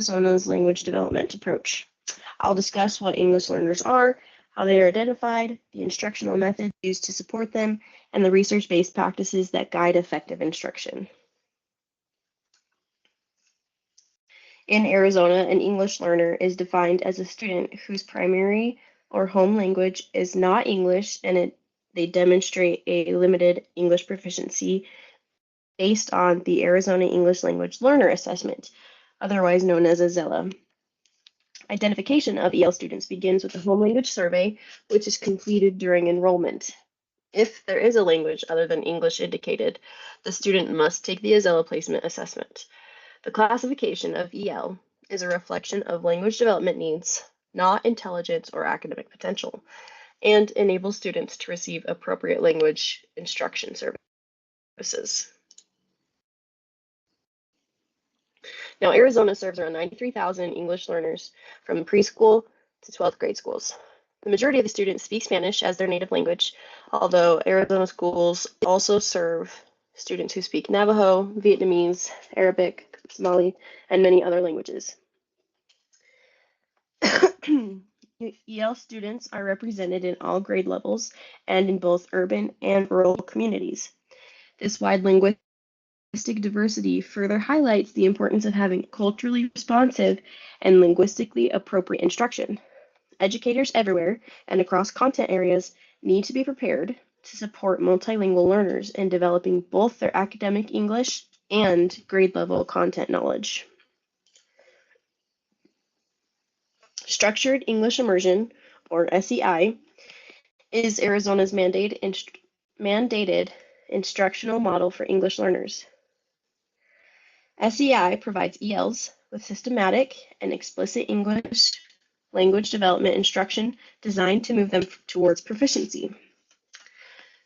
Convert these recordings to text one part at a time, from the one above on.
Arizona's language development approach. I'll discuss what English learners are, how they are identified, the instructional methods used to support them, and the research-based practices that guide effective instruction. In Arizona, an English learner is defined as a student whose primary or home language is not English and they demonstrate a limited English proficiency based on the Arizona English Language Learner Assessment, otherwise known as AZELA. Identification of EL students begins with a home language survey, which is completed during enrollment. If there is a language other than English indicated, the student must take the AZELA placement assessment. The classification of EL is a reflection of language development needs, not intelligence or academic potential, and enables students to receive appropriate language instruction services. Now, Arizona serves around 93,000 English learners from preschool to 12th grade schools. The majority of the students speak Spanish as their native language, although Arizona schools also serve students who speak Navajo, Vietnamese, Arabic, Somali, and many other languages. EL students are represented in all grade levels and in both urban and rural communities. This wide linguistic diversity further highlights the importance of having culturally responsive and linguistically appropriate instruction. Educators everywhere and across content areas need to be prepared to support multilingual learners in developing both their academic English and grade level content knowledge. Structured English Immersion, or SEI, is Arizona's mandated instructional model for English learners. SEI provides ELs with systematic and explicit English language development instruction designed to move them towards proficiency.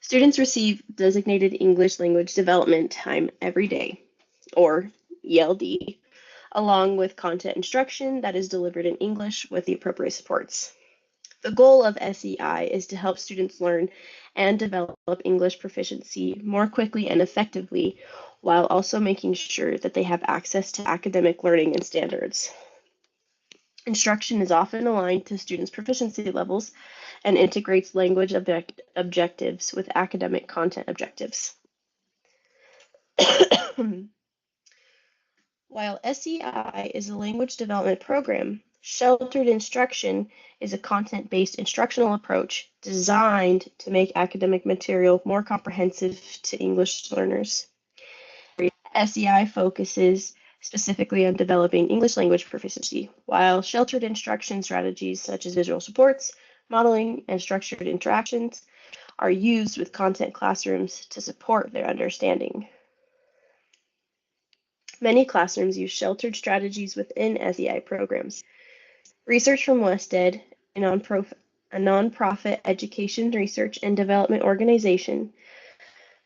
Students receive designated English language development time every day, or ELD, along with content instruction that is delivered in English with the appropriate supports. The goal of SEI is to help students learn and develop English proficiency more quickly and effectively, while also making sure that they have access to academic learning and standards. Instruction is often aligned to students' proficiency levels and integrates language objectives with academic content objectives. While SEI is a language development program, sheltered instruction is a content-based instructional approach designed to make academic material more comprehensive to English learners. SEI focuses specifically on developing English language proficiency, while sheltered instruction strategies such as visual supports, modeling, and structured interactions are used with content classrooms to support their understanding. Many classrooms use sheltered strategies within SEI programs. Research from WestEd, a nonprofit education research and development organization,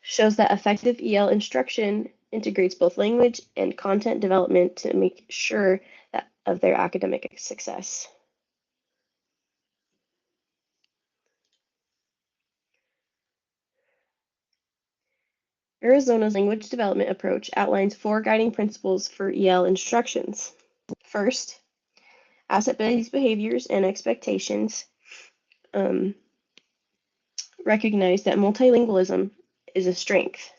shows that effective EL instruction integrates both language and content development to make sure of their academic success. Arizona's language development approach outlines 4 guiding principles for EL instructions. First, asset-based behaviors and expectations recognize that multilingualism is a strength.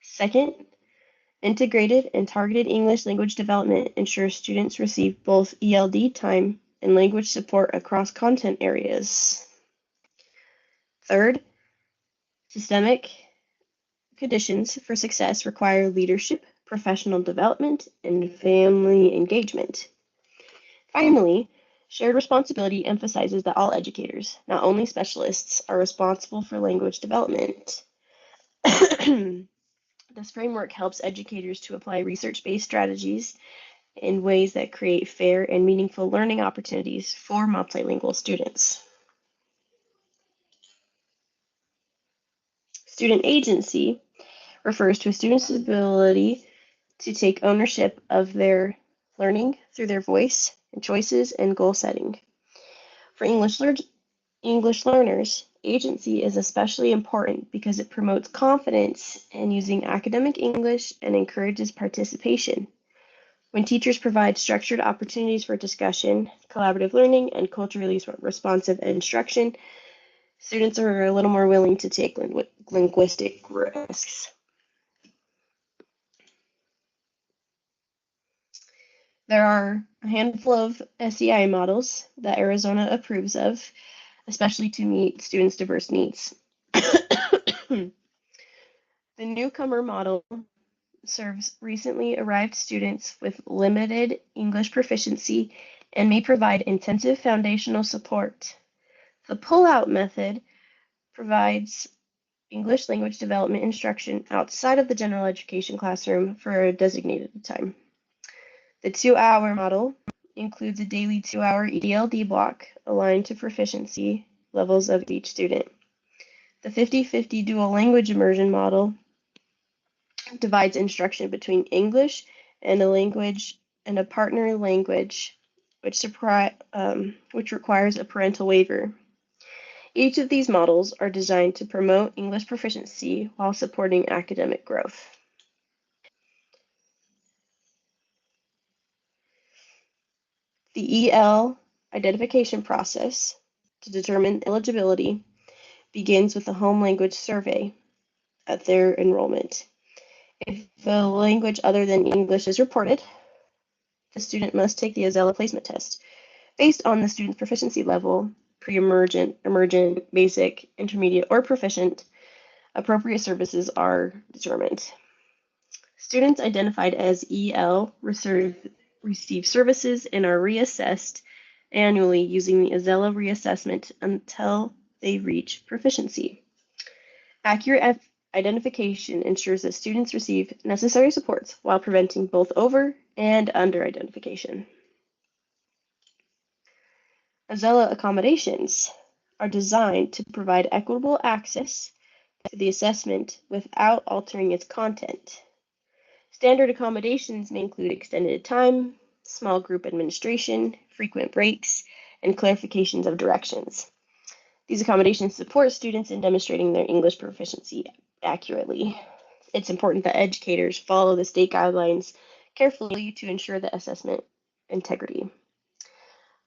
Second, integrated and targeted English language development ensures students receive both ELD time and language support across content areas. Third, systemic conditions for success require leadership, professional development, and family engagement. Finally, shared responsibility emphasizes that all educators, not only specialists, are responsible for language development. This framework helps educators to apply research-based strategies in ways that create fair and meaningful learning opportunities for multilingual students. Student agency refers to a student's ability to take ownership of their learning through their voice and choices and goal setting. For English learners, agency is especially important because it promotes confidence in using academic English and encourages participation. When teachers provide structured opportunities for discussion, collaborative learning, and culturally responsive instruction, students are a little more willing to take linguistic risks. There are a handful of SEI models that Arizona approves of, especially to meet students' diverse needs. The newcomer model serves recently arrived students with limited English proficiency and may provide intensive foundational support. The pull-out method provides English language development instruction outside of the general education classroom for a designated time. The 2-hour model includes a daily 2-hour ELD block aligned to proficiency levels of each student. The 50-50 dual language immersion model divides instruction between English and a partner language, which requires a parental waiver. Each of these models are designed to promote English proficiency while supporting academic growth. The EL identification process to determine eligibility begins with a home language survey at their enrollment. If a language other than English is reported, the student must take the Azella placement test. Based on the student's proficiency level, pre-emergent, emergent, basic, intermediate, or proficient, appropriate services are determined. Students identified as EL receive services and are reassessed annually using the Azella reassessment until they reach proficiency. Accurate identification ensures that students receive necessary supports while preventing both over and under identification. Azella accommodations are designed to provide equitable access to the assessment without altering its content. Standard accommodations may include extended time, small group administration, frequent breaks, and clarifications of directions. These accommodations support students in demonstrating their English proficiency accurately. It's important that educators follow the state guidelines carefully to ensure the assessment integrity.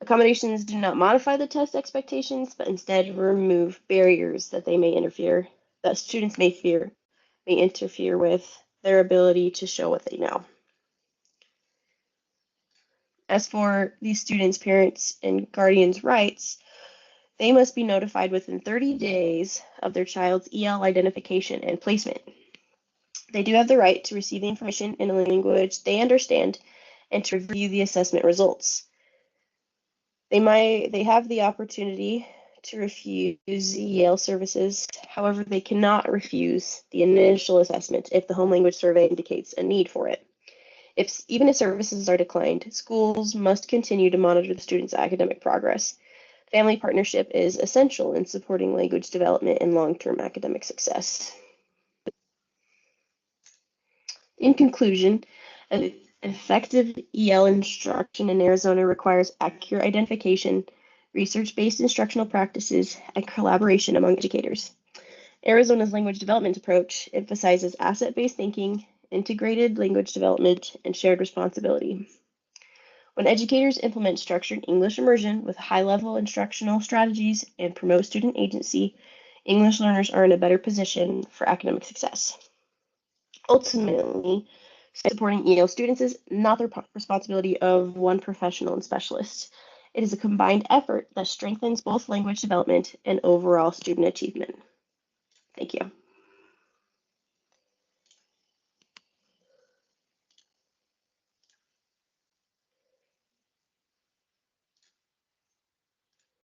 Accommodations do not modify the test expectations, but instead remove barriers that students may interfere with their ability to show what they know. As for these students' parents and guardians' rights, they must be notified within 30 days of their child's EL identification and placement. They do have the right to receive the information in a language they understand and to review the assessment results. They have the opportunity to refuse EL services. However, they cannot refuse the initial assessment if the home language survey indicates a need for it. Even if services are declined, schools must continue to monitor the student's academic progress. Family partnership is essential in supporting language development and long-term academic success. In conclusion, effective EL instruction in Arizona requires accurate identification, research-based instructional practices, and collaboration among educators. Arizona's language development approach emphasizes asset-based thinking, integrated language development, and shared responsibility. When educators implement structured English immersion with high-level instructional strategies and promote student agency, English learners are in a better position for academic success. Ultimately, supporting EL students is not the responsibility of one professional and specialist. It is a combined effort that strengthens both language development and overall student achievement. Thank you.